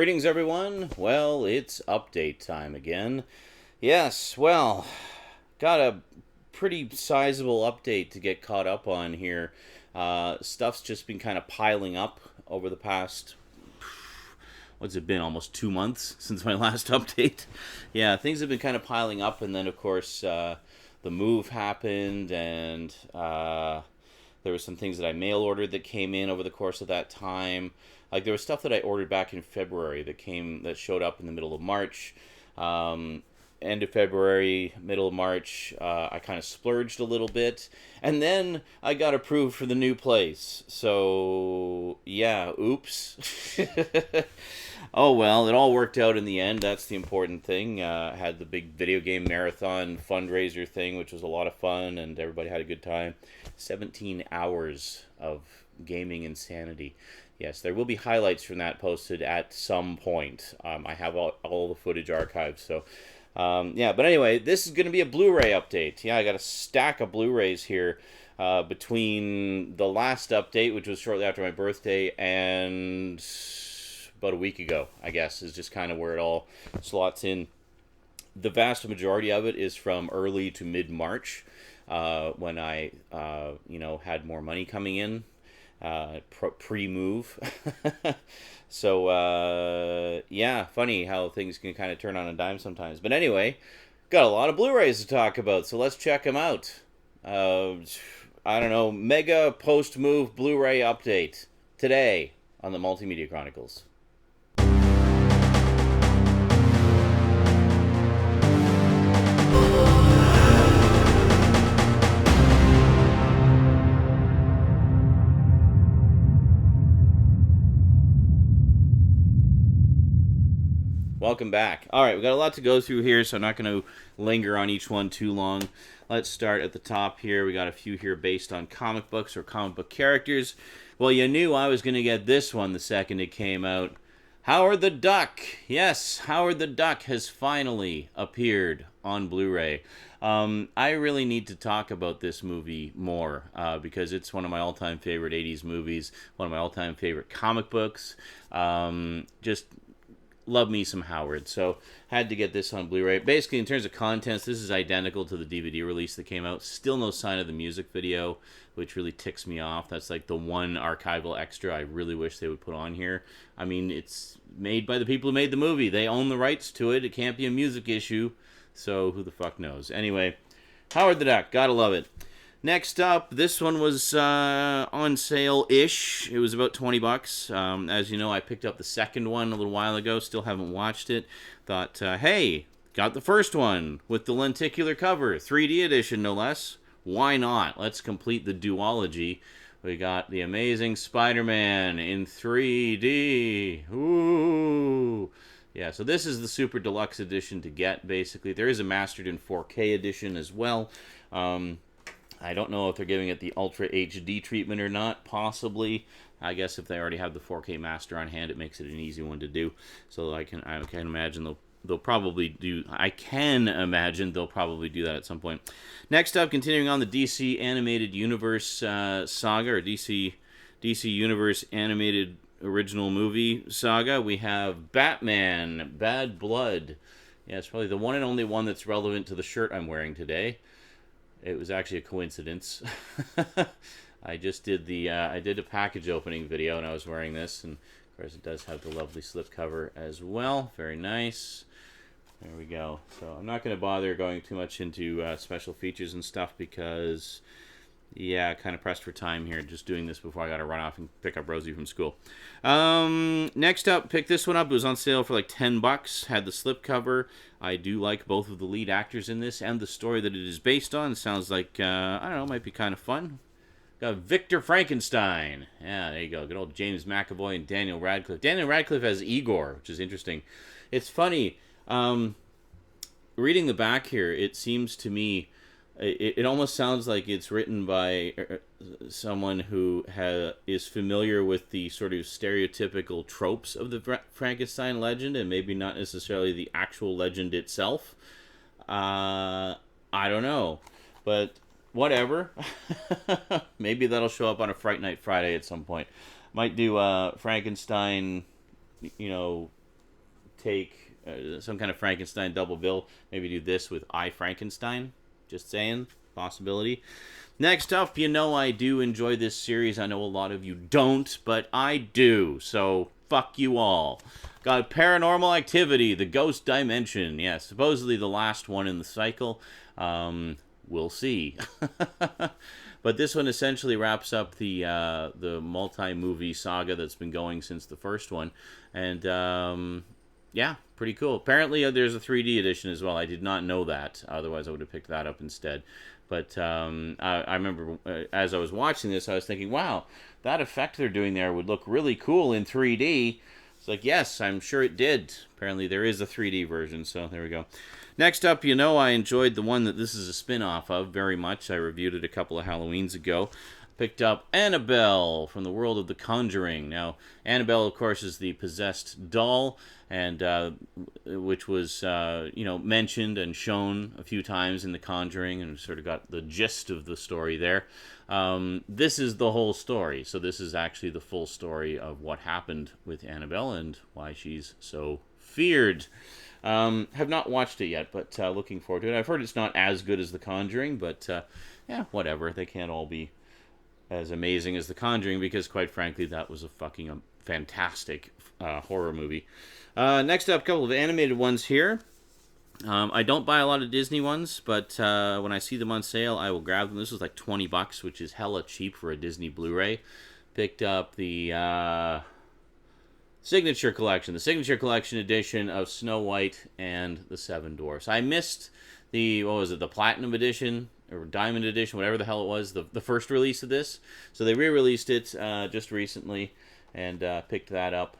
Greetings, everyone. Well, it's update time again. Yes, well, got a pretty sizable update to get caught up on here. Stuff's just been kind of piling up over the past, what's it been, almost 2 months since my last update. Yeah, things have been kind of piling up, and then, of course, the move happened, and there were some things that I mail ordered that came in over the course of that time. Like, there was stuff that I ordered back in February that showed up in the middle of March. End of February, middle of March, I kind of splurged a little bit. And then I got approved for the new place. So, yeah, oops. Oh, well, it all worked out in the end. That's the important thing. Had the big video game marathon fundraiser thing, which was a lot of fun, and everybody had a good time. 17 hours of gaming insanity. Yes, there will be highlights from that posted at some point. I have all the footage archived, so yeah. But anyway, this is going to be a Blu-ray update. Yeah, I got a stack of Blu-rays here between the last update, which was shortly after my birthday, and about a week ago, I guess, is just kind of where it all slots in. The vast majority of it is from early to mid-March, when I, had more money coming in. Pre-move. So, yeah, funny how things can kind of turn on a dime sometimes. But anyway, got a lot of Blu-rays to talk about, so let's check them out. I don't know, mega post-move Blu-ray update today on the Multimedia Chronicles. Welcome back. All right, we've got a lot to go through here, so I'm not going to linger on each one too long. Let's start at the top here. We got a few here based on comic books or comic book characters. Well, you knew I was going to get this one the second it came out. Howard the Duck. Yes, Howard the Duck has finally appeared on Blu-ray. I really need to talk about this movie more because it's one of my all-time favorite 80s movies, one of my all-time favorite comic books. Just love me some Howard, so had to get this on Blu-ray. Basically, in terms of contents, this is identical to the DVD release that came out. Still no sign of the music video, which really ticks me off. That's like the one archival extra I really wish they would put on here. I mean, it's made by the people who made the movie. They own the rights to it. It can't be a music issue, so who the fuck knows? Anyway, Howard the Duck, gotta love it. Next up, this one was on sale-ish. It was about $20. As you know, I picked up the second one a little while ago. Still haven't watched it. Thought, hey, got the first one with the lenticular cover. 3D edition, no less. Why not? Let's complete the duology. We got the amazing SpiderMan in 3D. Ooh. Yeah, so this is the super deluxe edition to get, basically. There is a mastered in 4K edition as well. I don't know if they're giving it the Ultra HD treatment or not. Possibly. I guess if they already have the 4K master on hand, it makes it an easy one to do. So I can imagine they'll probably do. I can imagine they'll probably do that at some point. Next up, continuing on the DC Animated Universe saga, or DC Universe Animated Original Movie saga, we have Batman: Bad Blood. Yeah, it's probably the one and only one that's relevant to the shirt I'm wearing today. It was actually a coincidence. I just did I did a package opening video, and I was wearing this, and of course it does have the lovely slipcover as well. Very nice. There we go. So I'm not going to bother going too much into special features and stuff because, yeah, kind of pressed for time here. Just doing this before I got to run off and pick up Rosie from school. Next up, picked this one up. It was on sale for like $10. Had the slipcover. I do like both of the lead actors in this and the story that it is based on. It sounds like, I don't know, might be kind of fun. Got Victor Frankenstein. Yeah, there you go. Good old James McAvoy and Daniel Radcliffe. Daniel Radcliffe as Igor, which is interesting. It's funny. Reading the back here, it seems to me, it almost sounds like it's written by someone who is familiar with the sort of stereotypical tropes of the Frankenstein legend, and maybe not necessarily the actual legend itself. I don't know, but whatever. Maybe that'll show up on a Fright Night Friday at some point. Might do Frankenstein, take some kind of Frankenstein double bill. Maybe do this with I, Frankenstein. Just saying. Possibility. Next up, you know I do enjoy this series. I know a lot of you don't, but I do. So, fuck you all. Got Paranormal Activity, The Ghost Dimension. Yeah, supposedly the last one in the cycle. We'll see. But this one essentially wraps up the multi-movie saga that's been going since the first one. And, yeah, pretty cool. Apparently, there's a 3D edition as well. I did not know that. Otherwise, I would have picked that up instead. But I remember as I was watching this, I was thinking, wow, that effect they're doing there would look really cool in 3D. It's like, yes, I'm sure it did. Apparently, there is a 3D version, so there we go. Next up, you know I enjoyed the one that this is a spin-off of very much. I reviewed it a couple of Halloweens ago. Picked up Annabelle from the world of The Conjuring. Now, Annabelle, of course, is the possessed doll, and which was, mentioned and shown a few times in The Conjuring, and sort of got the gist of the story there. This is the whole story, so this is actually the full story of what happened with Annabelle and why she's so feared. Have not watched it yet, but looking forward to it. I've heard it's not as good as The Conjuring, but yeah, whatever. They can't all be as amazing as The Conjuring, because quite frankly, that was a fucking fantastic horror movie. Next up, a couple of animated ones here. I don't buy a lot of Disney ones, but when I see them on sale, I will grab them. This was like $20, which is hella cheap for a Disney Blu-ray. Picked up the Signature Collection, the Signature Collection edition of Snow White and the Seven Dwarfs. I missed the Platinum edition, or Diamond Edition, whatever the hell it was, the first release of this. So they re-released it just recently, and picked that up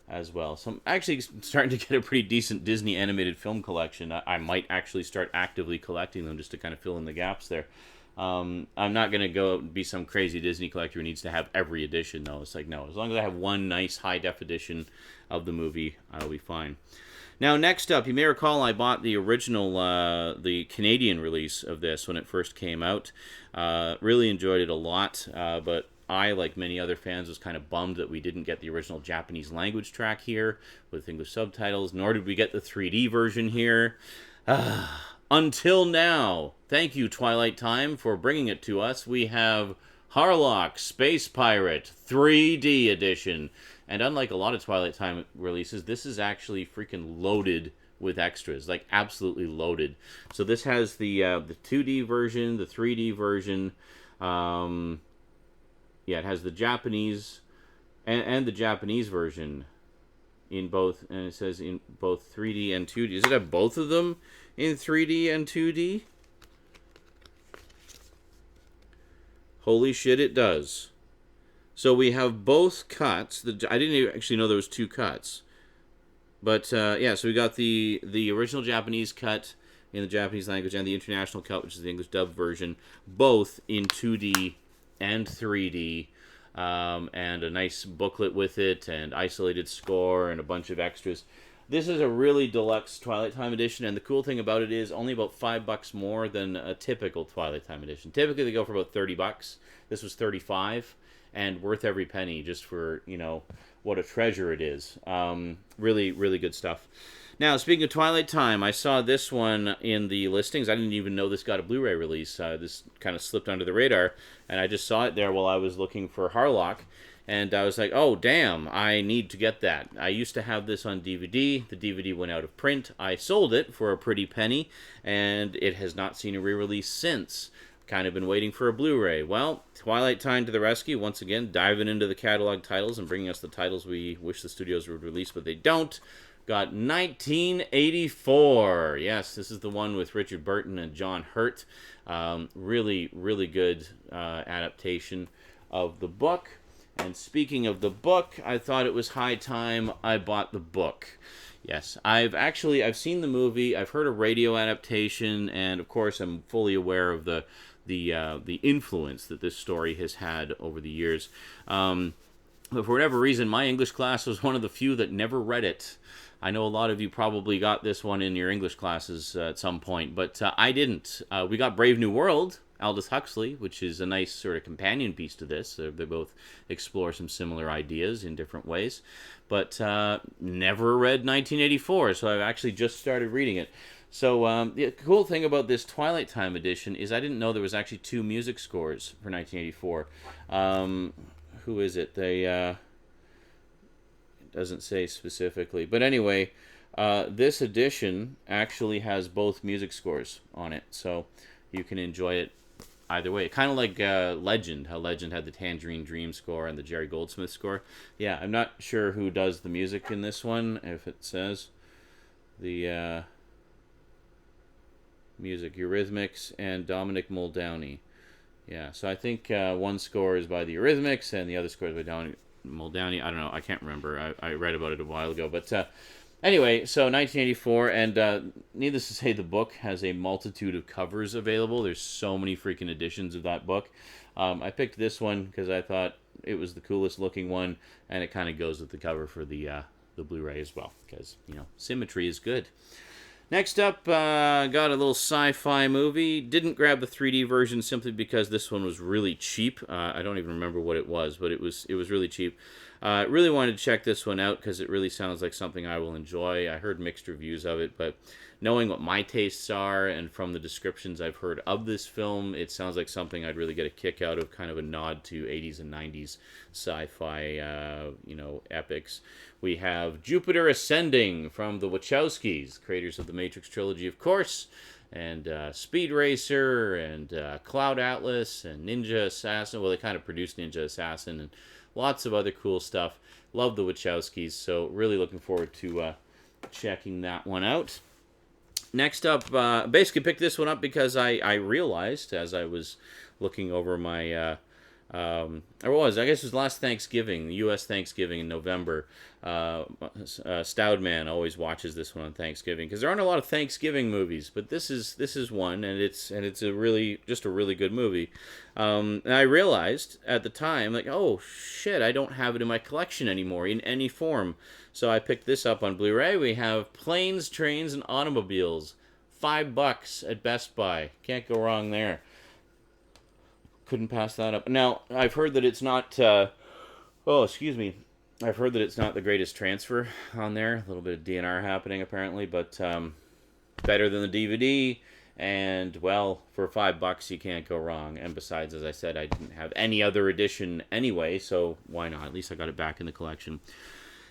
as well. So I'm actually starting to get a pretty decent Disney animated film collection. I might actually start actively collecting them just to kind of fill in the gaps there. I'm not going to go be some crazy Disney collector who needs to have every edition, though. It's like, no, as long as I have one nice high-def edition of the movie, I'll be fine. Now, next up, you may recall I bought the original, the Canadian release of this when it first came out. Really enjoyed it a lot, but I, like many other fans, was kind of bummed that we didn't get the original Japanese language track here with English subtitles, nor did we get the 3D version here. Until now. Thank you, Twilight Time, for bringing it to us. We have Harlock, Space Pirate, 3D edition. And unlike a lot of Twilight Time releases, this is actually freaking loaded with extras, like absolutely loaded. So this has the 2D version, the 3D version. Yeah, it has the Japanese and the Japanese version in both, and it says in both 3D and 2D. Does it have both of them in 3D and 2D? Holy shit, it does. So we have both cuts. I didn't actually know there was two cuts. But, yeah, so we got the original Japanese cut in the Japanese language and the international cut, which is the English dub version, both in 2D and 3D, and a nice booklet with it, and isolated score, and a bunch of extras. This is a really deluxe Twilight Time edition, and the cool thing about it is only about $5 more than a typical Twilight Time edition. Typically, they go for about $30. This was $35. And worth every penny, just for, what a treasure it is. Really, really good stuff. Now, speaking of Twilight Time, I saw this one in the listings. I didn't even know this got a Blu-ray release. This kind of slipped under the radar, and I just saw it there while I was looking for Harlock, and I was like, oh, damn, I need to get that. I used to have this on DVD. The DVD went out of print. I sold it for a pretty penny, and it has not seen a re-release since. Kind of been waiting for a Blu-ray. Well, Twilight Time to the rescue, once again, diving into the catalog titles and bringing us the titles we wish the studios would release, but they don't. Got 1984. Yes, this is the one with Richard Burton and John Hurt. Really, really good adaptation of the book. And speaking of the book, I thought it was high time I bought the book. Yes, I've seen the movie, I've heard a radio adaptation, and of course I'm fully aware of the influence that this story has had over the years. But for whatever reason, my English class was one of the few that never read it. I know a lot of you probably got this one in your English classes at some point, but I didn't. We got Brave New World Aldous Huxley, which is a nice sort of companion piece to this. They both explore some similar ideas in different ways. But never read 1984, so I've actually just started reading it. So the cool thing about this Twilight Time edition is I didn't know there was actually 2 music scores for 1984. Who is it? It doesn't say specifically. But anyway, this edition actually has both music scores on it. So you can enjoy it either way. Kind of like Legend, how Legend had the Tangerine Dream score and the Jerry Goldsmith score. Yeah, I'm not sure who does the music in this one, if it says. The music, Eurythmics and Dominic Muldowney. Yeah, so I think one score is by the Eurythmics and the other score is by Dominic Muldowney. I don't know, I can't remember. I read about it a while ago. But anyway, so 1984, and needless to say, the book has a multitude of covers available. There's so many freaking editions of that book. I picked this one because I thought it was the coolest looking one, and it kind of goes with the cover for the Blu-ray as well, because, you know, symmetry is good. Next up, got a little sci-fi movie. Didn't grab the 3D version simply because this one was really cheap. I don't even remember what it was, but it was really cheap. Really wanted to check this one out because it really sounds like something I will enjoy. I heard mixed reviews of it, but knowing what my tastes are and from the descriptions I've heard of this film, it sounds like something I'd really get a kick out of, kind of a nod to 80s and 90s sci-fi, epics. We have Jupiter Ascending from the Wachowskis, creators of the Matrix trilogy, of course, and Speed Racer, and Cloud Atlas, and Ninja Assassin. Well, they kind of produced Ninja Assassin, and lots of other cool stuff. Love the Wachowskis, so really looking forward to checking that one out. Next up, basically picked this one up because I realized as I was looking over my... I guess it was last Thanksgiving, the U.S. Thanksgiving in November. Stoudman always watches this one on Thanksgiving because there aren't a lot of Thanksgiving movies, but this is one, and it's a really good movie. And I realized at the time, like, oh shit, I don't have it in my collection anymore in any form. So I picked this up on Blu-ray. We have Planes, Trains, and Automobiles, $5 at Best Buy. Can't go wrong there. Couldn't pass that up. Now, I've heard that it's not... I've heard that it's not the greatest transfer on there. A little bit of DNR happening, apparently, but better than the DVD. And, well, for $5, you can't go wrong. And besides, as I said, I didn't have any other edition anyway, so why not? At least I got it back in the collection.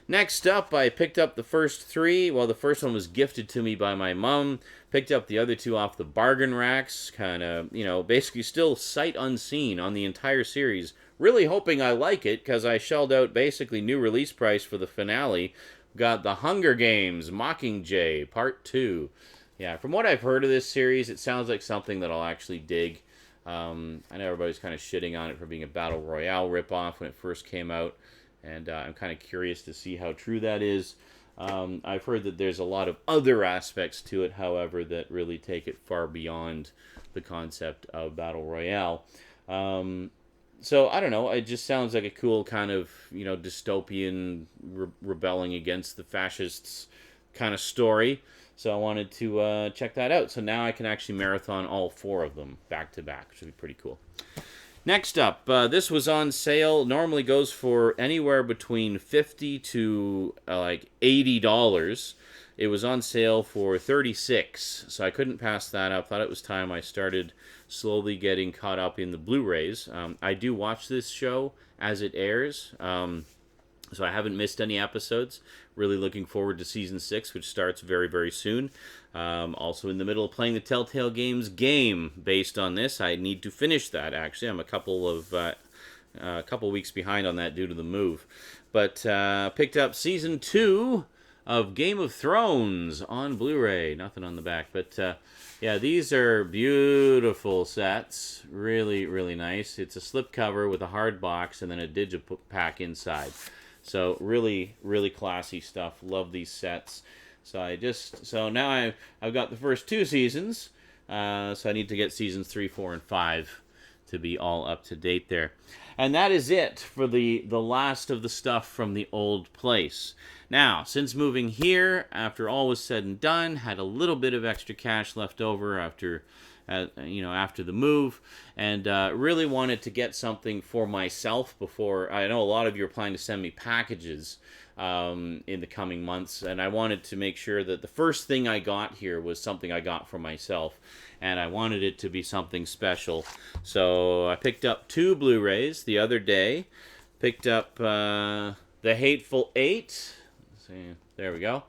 Next up, I picked up the first 3. Well, the first one was gifted to me by my mom. Picked up the other 2 off the bargain racks. Kind of, basically still sight unseen on the entire series. Really hoping I like it, because I shelled out basically new release price for the finale. Got The Hunger Games, Mockingjay, Part 2. Yeah, from what I've heard of this series, it sounds like something that I'll actually dig. I know everybody's kind of shitting on it for being a Battle Royale ripoff when it first came out. And I'm kind of curious to see how true that is. I've heard that there's a lot of other aspects to it, however, that really take it far beyond the concept of Battle Royale. So, I don't know. It just sounds like a cool kind of, dystopian rebelling against the fascists kind of story. So I wanted to check that out. So now I can actually marathon all 4 of them back to back, which would be pretty cool. Next up, this was on sale. Normally goes for anywhere between $50 to $80. It was on sale for $36, so I couldn't pass that up. Thought it was time I started slowly getting caught up in the Blu-rays. I do watch this show as it airs, so I haven't missed any episodes. Really looking forward to Season 6, which starts very, very soon. Also in the middle of playing the Telltale Games game based on this. I need to finish that, actually. I'm a couple weeks behind on that due to the move. But picked up Season 2 of Game of Thrones on Blu-ray. Nothing on the back. But yeah, these are beautiful sets. Really, really nice. It's a slipcover with a hard box and then a digipack inside. So really, really classy stuff. Love these sets. So now I've got the first 2 seasons. So I need to get seasons 3, 4, and 5 to be all up to date there. And that is it for the last of the stuff from the old place. Now, since moving here, after all was said and done, had a little bit of extra cash left over after after the move, and really wanted to get something for myself before. I know a lot of you are planning to send me packages in the coming months, and I wanted to make sure that the first thing I got here was something I got for myself, and I wanted it to be something special. So I picked up 2 Blu-rays the other day. Picked up the Hateful Eight. See, there we go.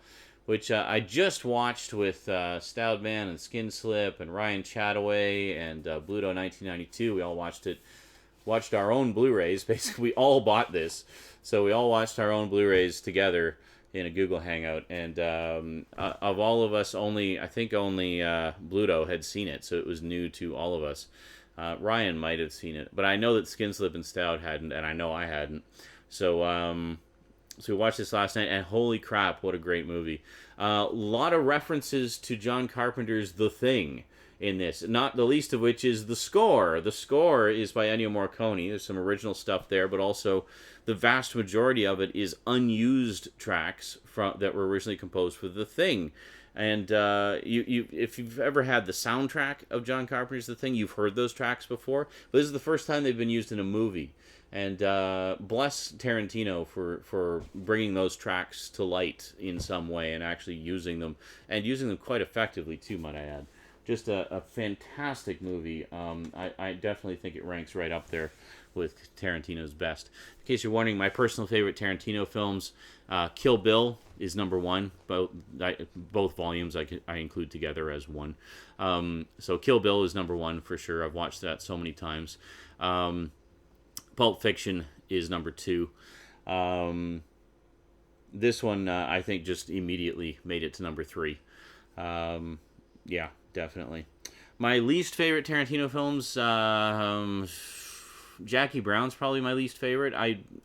Which I just watched with SpiderMan and Skin Slip and Ryan Chataway and Bluto 1992. We all watched our own Blu-rays. Basically, we all bought this. So we all watched our own Blu-rays together in a Google Hangout. And of all of us, I think only Bluto had seen it. So it was new to all of us. Ryan might have seen it. But I know that Skin Slip and Stout hadn't, and I know I hadn't. So we watched this last night, and holy crap, what a great movie. A lot of references to John Carpenter's The Thing in this, not the least of which is the score. The score is by Ennio Morricone. There's some original stuff there, but also the vast majority of it is unused tracks that were originally composed for The Thing. And if you've ever had the soundtrack of John Carpenter's The Thing, you've heard those tracks before. But this is the first time they've been used in a movie. And bless Tarantino for bringing those tracks to light in some way and actually using them, and using them quite effectively too, might I add. Just a fantastic movie. I definitely think it ranks right up there with Tarantino's best. In case you're wondering, my personal favorite Tarantino films, Kill Bill is number 1. Both volumes I include together as one. So Kill Bill is number 1 for sure. I've watched that so many times. Pulp Fiction is number 2. This one, I think, just immediately made it to number 3. Yeah, definitely. My least favorite Tarantino films, Jackie Brown's probably my least favorite.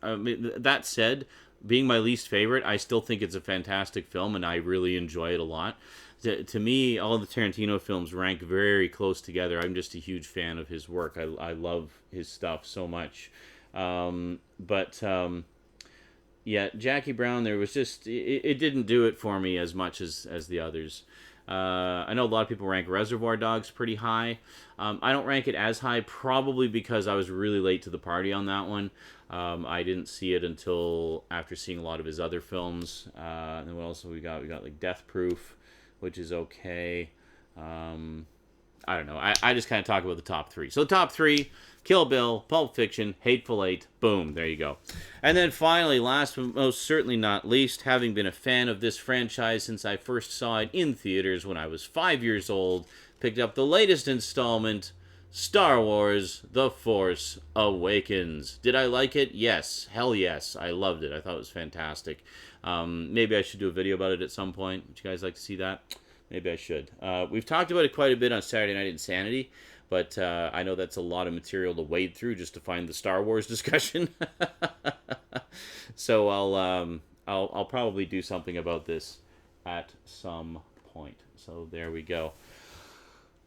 That said, being my least favorite, I still think it's a fantastic film, and I really enjoy it a lot. To me, all the Tarantino films rank very close together. I'm just a huge fan of his work. I love his stuff so much. Yeah, Jackie Brown, there was just, it didn't do it for me as much as the others. I know a lot of people rank Reservoir Dogs pretty high. I don't rank it as high, probably because I was really late to the party on that one. I didn't see it until after seeing a lot of his other films. And then what else have we got? We got like Death Proof, which is okay. I don't know. I just kind of talk about the top 3. So the top 3, Kill Bill, Pulp Fiction, Hateful Eight. Boom, there you go. And then finally, last but most certainly not least, having been a fan of this franchise since I first saw it in theaters when I was 5 years old, picked up the latest installment, Star Wars The Force Awakens. Did I like it? Yes. Hell yes. I loved it. I thought it was fantastic. Maybe I should do a video about it at some point. Would you guys like to see that? Maybe I should. We've talked about it quite a bit on Saturday Night Insanity, but I know that's a lot of material to wade through just to find the Star Wars discussion. So I'll probably do something about this at some point. So there we go.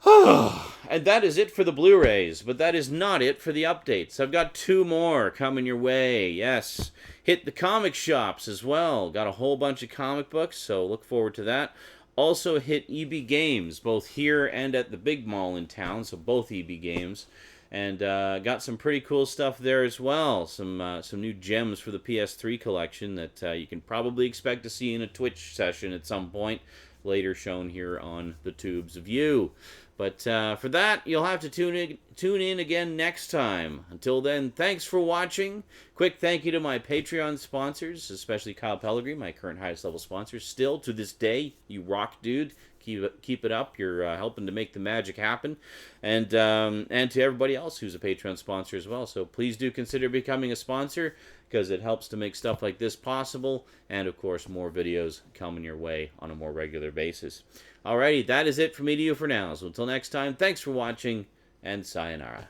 And that is it for the Blu-rays, but that is not it for the updates. I've got 2 more coming your way. Yes, hit the comic shops as well. Got a whole bunch of comic books, so look forward to that. Also hit EB Games, both here and at the big mall in town, so both EB Games. And got some pretty cool stuff there as well. Some new gems for the PS3 collection that you can probably expect to see in a Twitch session at some point, later shown here on the Tubes of You. But for that, you'll have to tune in again next time. Until then, thanks for watching. Quick thank you to my Patreon sponsors, especially Kyle Pellegrini, my current highest level sponsor. Still, to this day, you rock, dude. Keep it up. You're helping to make the magic happen. And to everybody else who's a Patreon sponsor as well. So please do consider becoming a sponsor, because it helps to make stuff like this possible. And, of course, more videos coming your way on a more regular basis. Alrighty, that is it from me to you for now. So until next time, thanks for watching, and sayonara.